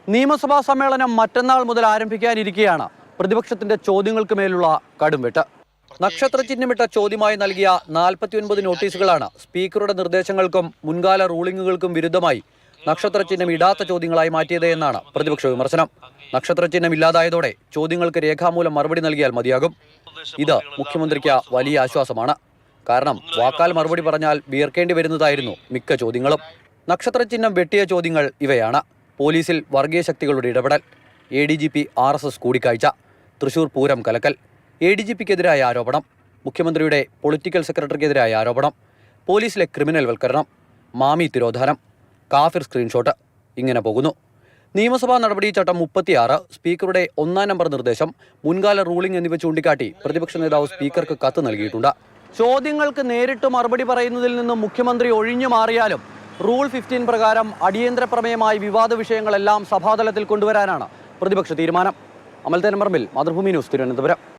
നിയമസഭാ സമ്മേളനം മറ്റന്നാൾ മുതൽ ആരംഭിക്കാനിരിക്കെയാണ് പ്രതിപക്ഷത്തിന്റെ ചോദ്യങ്ങൾക്ക് മേലുള്ള കടുംവെട്ട്. നക്ഷത്രചിഹ്നമിട്ട ചോദ്യമായി നൽകിയ 49 നോട്ടീസുകളാണ് സ്പീക്കറുടെ നിർദ്ദേശങ്ങൾക്കും മുൻകാല റൂളിംഗുകൾക്കും വിരുദ്ധമായി നക്ഷത്രചിഹ്നം ഇടാത്ത ചോദ്യങ്ങളായി മാറ്റിയത് എന്നാണ് പ്രതിപക്ഷ വിമർശനം. നക്ഷത്രചിഹ്നം ഇല്ലാതായതോടെ ചോദ്യങ്ങൾക്ക് രേഖാമൂലം മറുപടി നൽകിയാൽ മതിയാകും. ഇത് മുഖ്യമന്ത്രിക്ക് വലിയ ആശ്വാസമാണ്. കാരണം വാക്കാൽ മറുപടി പറഞ്ഞാൽ വിയർക്കേണ്ടി വരുന്നതായിരുന്നു മിക്ക ചോദ്യങ്ങളും. നക്ഷത്രചിഹ്നം വെട്ടിയ ചോദ്യങ്ങൾ ഇവയാണ്: പോലീസിൽ വർഗീയ ശക്തികളുടെ ഇടപെടൽ, ADGP RSS കൂടിക്കാഴ്ച, തൃശൂർ പൂരം കലക്കൽ, ADGPക്കെതിരായ ആരോപണം, മുഖ്യമന്ത്രിയുടെ പൊളിറ്റിക്കൽ സെക്രട്ടറിക്കെതിരായ ആരോപണം, പോലീസിലെ ക്രിമിനൽ വൽക്കരണം, മാമി തിരോധാനം, കാഫിർ സ്ക്രീൻഷോട്ട്. ഇങ്ങനെ പോകുന്നു. നിയമസഭാ നടപടിച്ചട്ടം 36, സ്പീക്കറുടെ 1-ാം നമ്പർ നിർദ്ദേശം, മുൻകാല റൂളിംഗ് എന്നിവ ചൂണ്ടിക്കാട്ടി പ്രതിപക്ഷ നേതാവ് സ്പീക്കർക്ക് കത്ത് നൽകിയിട്ടുണ്ട്. ചോദ്യങ്ങൾക്ക് നേരിട്ട് മറുപടി പറയുന്നതിൽ നിന്നും മുഖ്യമന്ത്രി ഒഴിഞ്ഞു മാറിയാലും റൂൾ 15 പ്രകാരം അടിയന്തര പ്രമേയമായി വിവാദ വിഷയങ്ങളെല്ലാം സഭാതലത്തിൽ കൊണ്ടുവരാനാണ് പ്രതിപക്ഷ തീരുമാനം. അമൽത്തേനമ്പറമ്പിൽ, മാതൃഭൂമി ന്യൂസ്, തിരുവനന്തപുരം.